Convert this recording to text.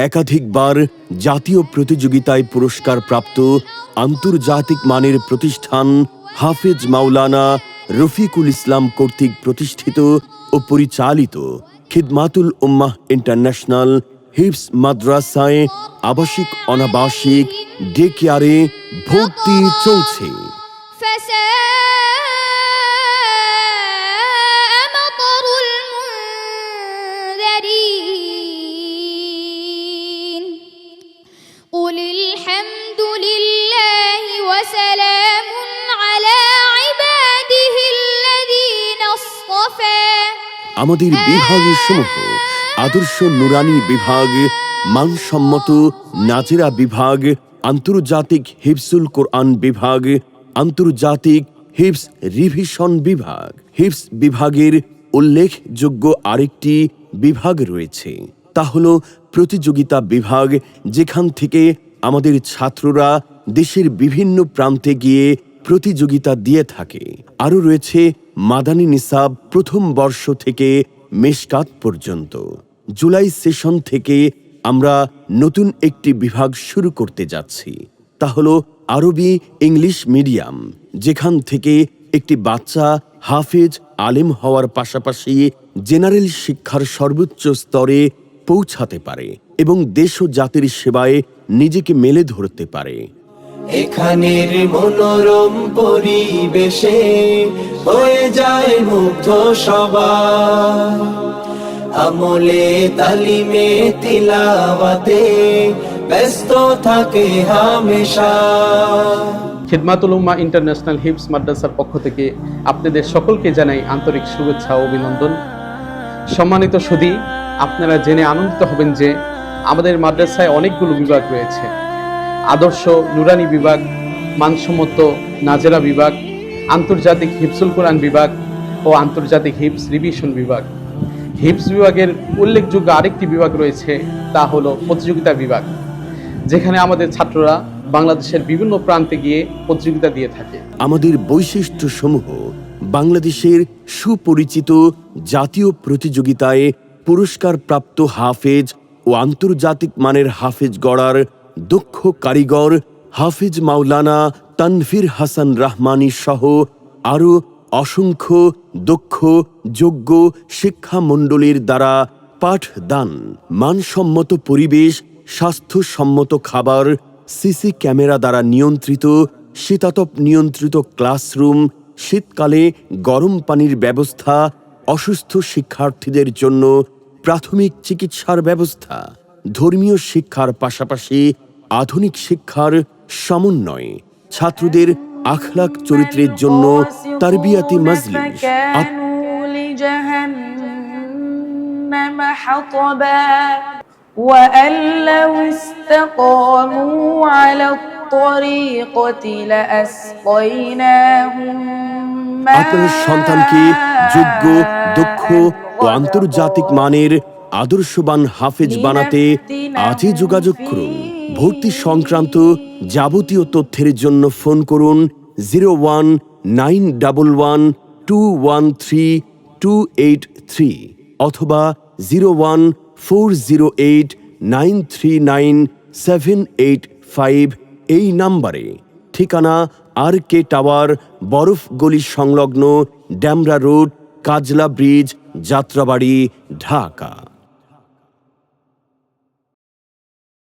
একাধিকবার জাতীয় প্রতিযোগিতায় পুরস্কারপ্রাপ্ত আন্তর্জাতিক মানের প্রতিষ্ঠান হাফেজ মাওলানা রফিকুল ইসলাম কর্তৃক প্রতিষ্ঠিত ও পরিচালিত খিদমাতুল উম্মাহ ইন্টারন্যাশনাল হিফজ মাদ্রাসায় আবাসিক অনাবাসিক ডে কেয়ারে ভর্তি চলছে। قل الحمد لله وسلام على عباده الذين اصطفى। আমাদের বিভাগের সমূহ আদর্শ নুরানি বিভাগ, মানসম্মত নাজেরা বিভাগ, আন্তর্জাতিক হিফজুল কোরআন বিভাগ, আন্তর্জাতিক হিফজ রিভিশন বিভাগ। হিফজ বিভাগের উল্লেখযোগ্য আরেকটি বিভাগ রয়েছে, তা হল প্রতিযোগিতা বিভাগ, যেখান থেকে আমাদের ছাত্ররা দেশের বিভিন্ন প্রান্তে গিয়ে প্রতিযোগিতা দিয়ে থাকে। আরও রয়েছে মাদানী নিসাব প্রথম বর্ষ থেকে মেশকাত পর্যন্ত। জুলাই সেশন থেকে আমরা নতুন একটি বিভাগ শুরু করতে যাচ্ছি, তা হল আরবি ইংলিশ মিডিয়াম, যেখান থেকে একটি বাচ্চা হাফেজ আলেম হওয়ার পাশাপাশি জেনারেল শিক্ষার সর্বোচ্চ স্তরে পৌঁছাতে পারে এবং দেশ ও জাতির সেবায় নিজেকে মেলে ধরতে পারে। এখানের মনোরম পরিবেশে হয়ে যায় মুগ্ধ সবাই, আমলে তালিমে তিলাওয়াতে ব্যস্ত থাকে হামেশা। খিদমাতুল উম্মাহ ইন্টারন্যাশনাল হিফজ মাদ্রাসার পক্ষ থেকে আপনাদের সকলকে জানাই আন্তরিক শুভেচ্ছা ও অভিনন্দন। সম্মানিত সুধী, আপনারা জেনে আনন্দিত হবেন যে আমাদের মাদ্রাসায় অনেকগুলো বিভাগ রয়েছে। আদর্শ নুরানি বিভাগ, মানসম্মত নাজেরা বিভাগ, আন্তর্জাতিক হিফজুল কোরআন বিভাগ ও আন্তর্জাতিক হিফজ রিভিশন বিভাগ। হিফজ বিভাগের উল্লেখযোগ্য আরেকটি বিভাগ রয়েছে, তা হলো প্রতিযোগিতা বিভাগ, যেখানে আমাদের ছাত্ররা বাংলাদেশের বিভিন্ন প্রান্তে গিয়ে প্রতিযোগিতা দিয়ে থাকে। আমাদের বৈশিষ্ট্য সমূহ বাংলাদেশের সুপরিচিত জাতীয় প্রতিযোগিতায় পুরস্কারপ্রাপ্ত হাফেজ ও আন্তর্জাতিক মানের হাফেজ গড়ার দক্ষ কারিগর হাফেজ মাওলানা তানভীর হাসান রাহমানী সহ আরও অসংখ্য দক্ষ যোগ্য শিক্ষামণ্ডলীর দ্বারা পাঠদান, মানসম্মত পরিবেশ, স্বাস্থ্যসম্মত খাবার, সিসি ক্যামেরা দ্বারা নিয়ন্ত্রিত শীতাতপ নিয়ন্ত্রিত ক্লাসরুম, শীতকালে গরম পানির ব্যবস্থা, অসুস্থ শিক্ষার্থীদের জন্য প্রাথমিক চিকিৎসার ব্যবস্থা, ধর্মীয় শিক্ষার পাশাপাশি আধুনিক শিক্ষার সমন্বয়, ছাত্রদের আখলাক চরিত্রের জন্য তারবিয়াতি মাজলিস, وأن لو استقاموا على الطريقة لأسقيناهم আপনার সন্তানকে যোগ্য, দক্ষ ও আন্তর্জাতিক মানের আদর্শবান হাফেজ বানাতে আজই যোগাযোগ করুন। ভর্তি সংক্রান্ত যাবতীয় তথ্যের জন্য ফোন করুন 0191213283 অথবা 01408939785 এই নাম্বারে। ঠিকানা RK টাওয়ার, বরফ গলি সংলগ্ন, ড্যামরা রোড, কাজলা ব্রিজ, যাত্রাবাড়ি, ঢাকা।